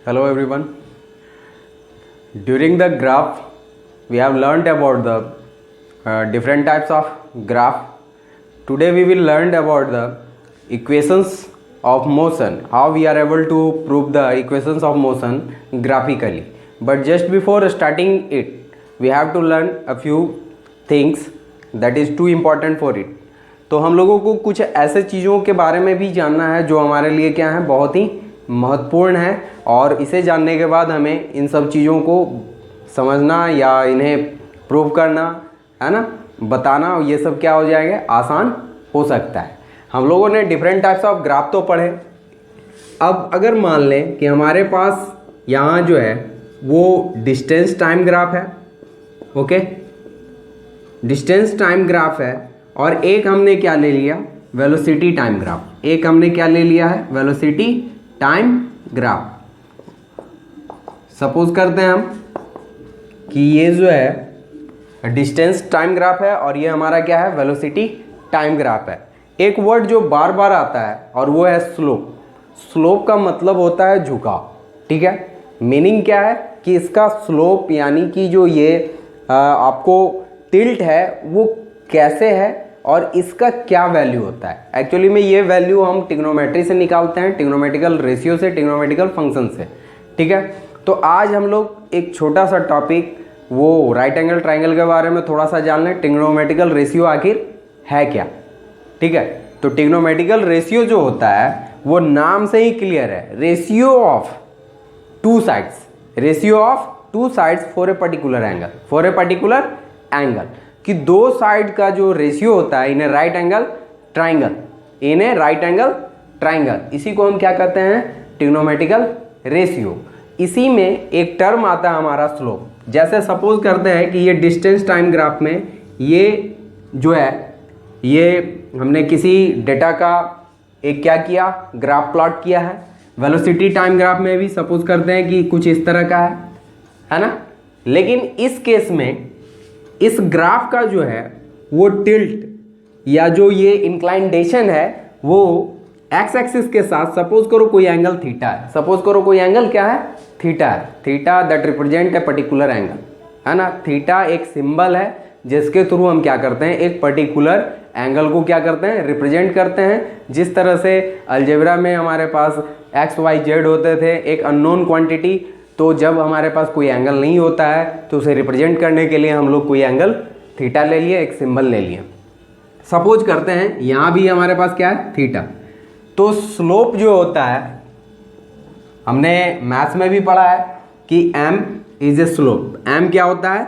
Hello everyone. During the graph, we have learned about the different types of graph. Today we will learn about the equations of motion, how we are able to prove the equations of motion graphically. But just before starting it, we have to learn a few things that is too important for it. तो हम लोगों को कुछ ऐसे चीज़ों के बारे में भी जानना है जो हमारे लिए क्या है, बहुत ही महत्वपूर्ण है। और इसे जानने के बाद हमें इन सब चीज़ों को समझना या इन्हें प्रूव करना है ना, बताना, ये सब क्या हो जाएगा, आसान हो सकता है। हम लोगों ने डिफरेंट टाइप्स ऑफ ग्राफ तो पढ़े। अब अगर मान लें कि हमारे पास यहाँ जो है वो डिस्टेंस टाइम ग्राफ है, ओके, डिस्टेंस टाइम ग्राफ है, और एक हमने क्या ले लिया, वेलोसिटी टाइम ग्राफ। एक हमने क्या ले लिया है, वेलोसिटी टाइम ग्राफ। सपोज करते हैं हम कि ये जो है डिस्टेंस टाइम ग्राफ है और ये हमारा क्या है, वेलोसिटी टाइम ग्राफ है। एक वर्ड जो बार बार आता है और वो है स्लोप। स्लोप का मतलब होता है झुकाव, ठीक है। मीनिंग क्या है कि इसका स्लोप यानी कि जो ये आपको टिल्ट है वो कैसे है और इसका क्या वैल्यू होता है। एक्चुअली में ये वैल्यू हम ट्रिग्नोमेट्री से निकालते हैं, ट्रिग्नोमेट्रिकल रेशियो से, ट्रिग्नोमेट्रिकल फंक्शन से, ठीक है। तो आज हम लोग एक छोटा सा टॉपिक वो राइट एंगल ट्राइंगल के बारे में थोड़ा सा जान लें। ट्रिग्नोमेट्रिकल रेशियो आखिर है क्या, ठीक है। तो ट्रिग्नोमेट्रिकल रेशियो जो होता है वो नाम से ही क्लियर है, ratio of two sides, ratio of two sides for a particular angle, for a particular angle, कि दो साइड का जो रेशियो होता है इन्हें राइट एंगल ट्राइंगल, इन्हें राइट एंगल ट्राइंगल, इसी को हम क्या कहते हैं, ट्रिग्नोमेट्रिकल रेशियो। इसी में एक टर्म आता है हमारा स्लोप। जैसे सपोज करते हैं कि ये डिस्टेंस टाइम ग्राफ में ये जो है, ये हमने किसी डेटा का एक क्या किया, ग्राफ प्लॉट किया है। वेलोसिटी टाइम ग्राफ में भी सपोज करते हैं कि कुछ इस तरह का है ना। लेकिन इस केस में इस ग्राफ का जो है वो टिल्ट या जो ये इंक्लाइनेशन है वो एक्स एक्सिस के साथ, सपोज करो कोई एंगल थीटा है, सपोज करो कोई एंगल क्या है, थीटा है, theta that represent a particular angle, है ना। थीटा एक सिंबल है जिसके थ्रू हम क्या करते हैं, एक पर्टिकुलर एंगल को क्या करते हैं, रिप्रेजेंट करते हैं। जिस तरह से अलजेब्रा में हमारे पास एक्स वाई जेड होते थे, एक अननोन क्वांटिटी, तो जब हमारे पास कोई एंगल नहीं होता है तो उसे रिप्रेजेंट करने के लिए हम लोग कोई एंगल थीटा ले लिए, एक सिंबल ले लिए। सपोज करते हैं यहाँ भी हमारे पास क्या है, थीटा। तो स्लोप जो होता है, हमने मैथ्स में भी पढ़ा है कि m is a slope. m क्या होता है,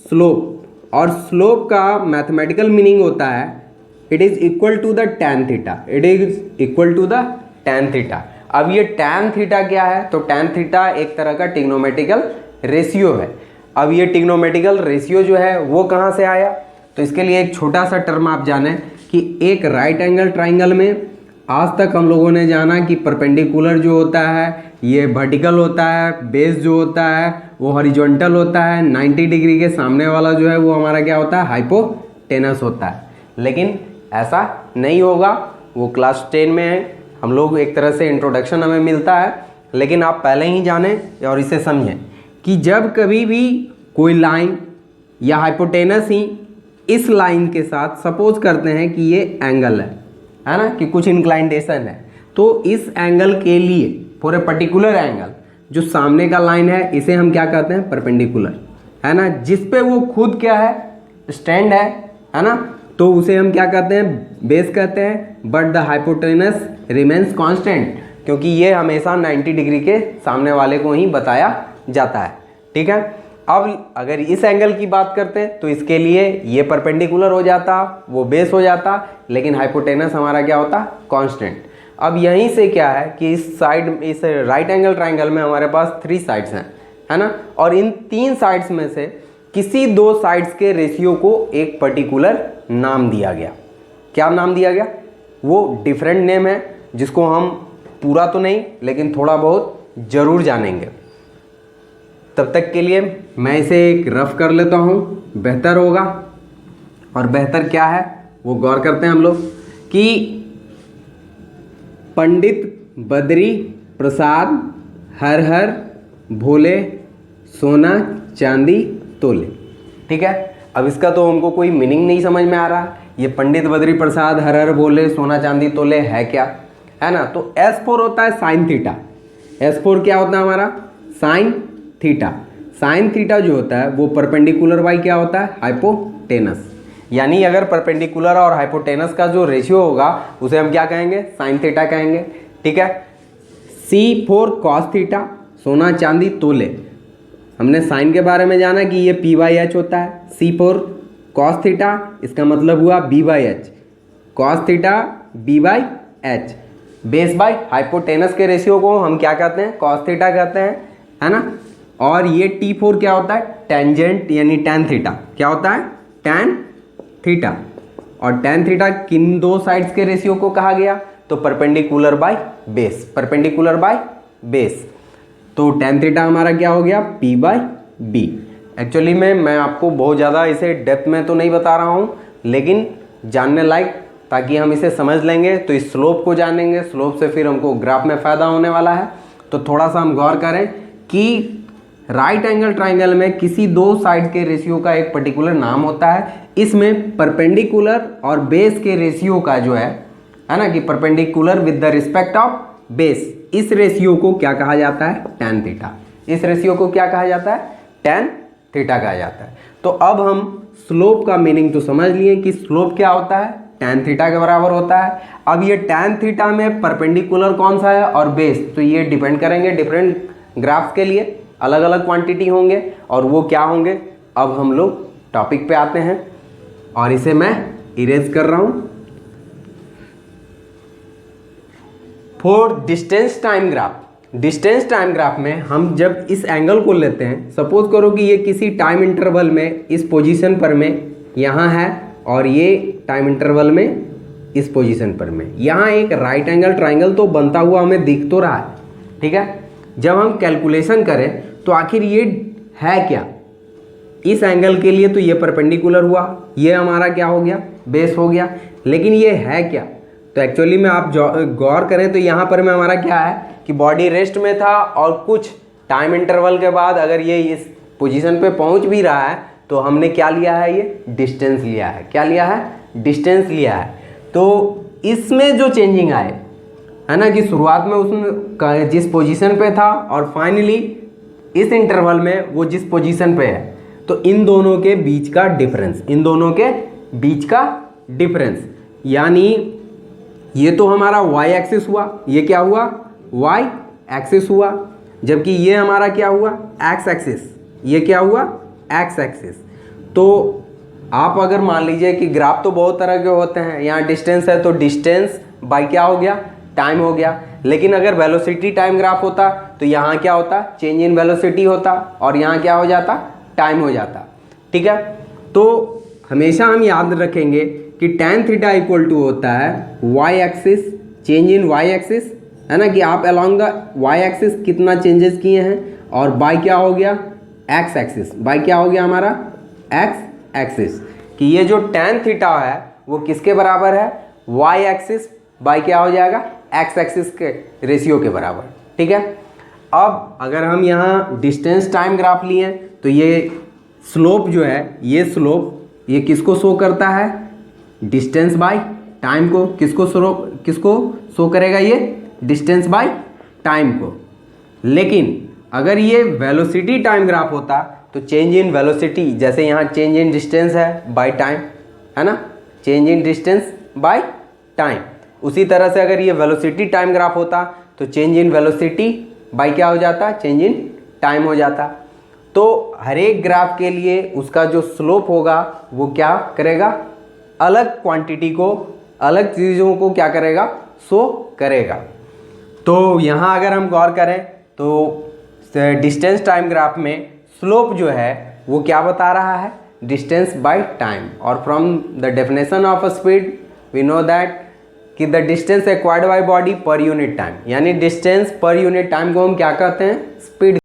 स्लोप। और स्लोप का मैथमेटिकल मीनिंग होता है it is equal to the tan theta, it is equal to the tan theta. अब ये tan थीटा क्या है, तो tan थीटा एक तरह का ट्रिग्नोमेट्रिकल रेशियो है। अब ये ट्रिग्नोमेट्रिकल रेशियो जो है वो कहाँ से आया, तो इसके लिए एक छोटा सा टर्म आप जाने कि एक राइट एंगल ट्राइंगल में आज तक हम लोगों ने जाना कि परपेंडिकुलर जो होता है ये वर्टिकल होता है, बेस जो होता है वो हॉरिजॉन्टल होता है, 90 डिग्री के सामने वाला जो है वो हमारा क्या होता है, हाइपोटेनस होता है। लेकिन ऐसा नहीं होगा, वो क्लास 10 में है, हम लोग एक तरह से इंट्रोडक्शन हमें मिलता है। लेकिन आप पहले ही जाने और इसे समझें कि जब कभी भी कोई लाइन या हाइपोटेनस ही इस लाइन के साथ, सपोज करते हैं कि ये एंगल है ना, कि कुछ इंक्लाइनेशन है, तो इस एंगल के लिए फॉर ए पर्टिकुलर एंगल जो सामने का लाइन है इसे हम क्या कहते हैं, परपेंडिकुलर, है ना। जिस पे वो खुद क्या है, स्टैंड है ना, तो उसे हम क्या कहते हैं, बेस कहते हैं। But the hypotenuse remains constant, क्योंकि ये हमेशा 90 डिग्री के सामने वाले को ही बताया जाता है, ठीक है। अब अगर इस एंगल की बात करते हैं तो इसके लिए ये परपेंडिकुलर हो जाता, वो बेस हो जाता, लेकिन हाइपोटेनस हमारा क्या होता, कांस्टेंट। अब यहीं से क्या है कि इस साइड, इस राइट एंगल ट्राइंगल में हमारे पास 3 साइड्स हैं, है ना। और इन 3 साइड्स में से किसी 2 साइड्स के रेशियो को एक पर्टिकुलर नाम दिया गया। क्या नाम दिया गया, वो डिफरेंट नेम है जिसको हम पूरा तो नहीं लेकिन थोड़ा बहुत ज़रूर जानेंगे। तब तक के लिए मैं इसे एक रफ कर लेता हूँ, बेहतर होगा। और बेहतर क्या है वो गौर करते हैं हम लोग कि पंडित बद्री प्रसाद हर हर भोले सोना चांदी तोले। ठीक है, अब इसका तो हमको कोई मीनिंग नहीं समझ में आ रहा, ये पंडित बद्री प्रसाद हर हर बोले सोना चांदी तोले है क्या, है ना। तो S4 होता है साइन थीटा। S4 क्या होता है हमारा, साइन थीटा। साइन थीटा जो होता है वो परपेंडिकुलर बाई क्या होता है, हाइपोटेनस। यानी अगर परपेंडिकुलर और हाइपोटेनस का जो रेशियो होगा उसे हम क्या कहेंगे, साइन थीटा कहेंगे। ठीक है, C4 कॉस थीटा, सोना चांदी तोले। हमने साइन के बारे में जाना कि ये P/H होता है। C4 कॉस थीटा, इसका मतलब हुआ B/H, cos theta B/H। Base by hypotenuse के रेशियो को हम क्या कहते हैं, कॉस थीटा कहते हैं, है ना। और ये T4 क्या होता है, टेंजेंट यानी टैन थीटा। क्या होता है, टैन थीटा। और टैन थीटा किन दो साइड्स के रेशियो को कहा गया, तो perpendicular by base, perpendicular by base. तो टैन थीटा हमारा क्या हो गया, P/B। एक्चुअली में मैं आपको बहुत ज़्यादा इसे डेप्थ में तो नहीं बता रहा हूँ, लेकिन जानने लायक, ताकि हम इसे समझ लेंगे तो इस स्लोप को जानेंगे, स्लोप से फिर हमको ग्राफ में फ़ायदा होने वाला है। तो थोड़ा सा हम गौर करें कि राइट एंगल ट्राइंगल में किसी दो साइड के रेशियो का एक पर्टिकुलर नाम होता है। इसमें परपेंडिकुलर और बेस के रेशियो का जो है ना, कि perpendicular with the respect of base, इस रेशियो को क्या कहा जाता है, टैन थीटा। इस रेशियो को क्या कहा जाता है, टैन थीटा कहा जाता है। तो अब हम स्लोप का मीनिंग तो समझ लिए कि स्लोप क्या होता है, टैन थीटा के बराबर होता है। अब ये टैन थीटा में परपेंडिकुलर कौन सा है और बेस, तो ये डिपेंड करेंगे डिफरेंट ग्राफ्स के लिए, अलग अलग क्वांटिटी होंगे और वो क्या होंगे। अब हम लोग टॉपिक पे आते हैं और इसे मैं इरेज कर रहा हूं। For distance time graph, distance time graph में हम जब इस एंगल को लेते हैं, सपोज करो कि ये किसी टाइम इंटरवल में इस पोजीशन पर में यहाँ है और ये टाइम इंटरवल में इस पोजीशन पर में, यहाँ एक राइट एंगल ट्राइंगल तो बनता हुआ हमें दिख तो रहा है। ठीक है, जब हम कैलकुलेशन करें तो आखिर ये है क्या, इस एंगल के लिए तो ये परपेंडिकुलर हुआ, ये हमारा क्या हो गया, बेस हो गया, लेकिन ये है क्या। तो एक्चुअली में आप गौर करें तो यहाँ पर में हमारा क्या है कि बॉडी रेस्ट में था और कुछ टाइम इंटरवल के बाद अगर ये इस पोजीशन पे पहुँच भी रहा है तो हमने क्या लिया है, ये डिस्टेंस लिया है। क्या लिया है, डिस्टेंस लिया है। तो इसमें जो चेंजिंग आए, है ना, कि शुरुआत में उसने जिस पोजीशन पे था और फाइनली इस इंटरवल में वो जिस पोजीशन पे है, तो इन दोनों के बीच का डिफरेंस, इन दोनों के बीच का डिफरेंस, यानी ये तो हमारा y एक्सिस हुआ, ये क्या हुआ, y एक्सिस हुआ, जबकि ये हमारा क्या हुआ, x एक्सिस, ये क्या हुआ, x एक्सिस। तो आप अगर मान लीजिए कि ग्राफ तो बहुत तरह के होते हैं, यहाँ डिस्टेंस है तो डिस्टेंस बाय क्या हो गया, टाइम हो गया। लेकिन अगर वेलोसिटी टाइम ग्राफ होता तो यहाँ क्या होता, चेंज इन वेलोसिटी होता और यहाँ क्या हो जाता, टाइम हो जाता। ठीक है, तो हमेशा हम याद रखेंगे कि टैन थीटा इक्वल टू होता है y axis, change in y axis, है ना, कि आप अलॉन्ग द y एक्सिस कितना चेंजेस किए हैं, और बाय क्या हो गया, x एक्सिस, बाय क्या हो गया हमारा, x एक्सिस, कि ये जो टैन थीटा है वो किसके बराबर है, y एक्सिस बाय क्या हो जाएगा, x एक्सिस के रेशियो के बराबर। ठीक है, अब अगर हम यहाँ डिस्टेंस टाइम ग्राफ लिए तो ये स्लोप जो है, ये स्लोप ये किसको शो करता है, डिस्टेंस बाय टाइम को। किसको शो करेगा, ये डिस्टेंस बाय टाइम को। लेकिन अगर ये वेलोसिटी टाइम ग्राफ होता तो चेंज इन वेलोसिटी, जैसे यहाँ चेंज इन डिस्टेंस है बाय टाइम, है ना, change in distance by time, उसी तरह से अगर ये वेलोसिटी टाइम ग्राफ होता तो चेंज इन वेलोसिटी बाय क्या हो जाता, चेंज इन टाइम हो जाता। तो हर एक ग्राफ के लिए उसका जो स्लोप होगा वो क्या करेगा, अलग क्वांटिटी को, अलग चीज़ों को क्या करेगा, शो करेगा। तो यहाँ अगर हम गौर करें तो डिस्टेंस टाइम ग्राफ में स्लोप जो है वो क्या बता रहा है, डिस्टेंस बाय टाइम। और from the definition of a speed we know that कि the distance acquired by body per unit time, यानी डिस्टेंस पर यूनिट टाइम को हम क्या कहते हैं, स्पीड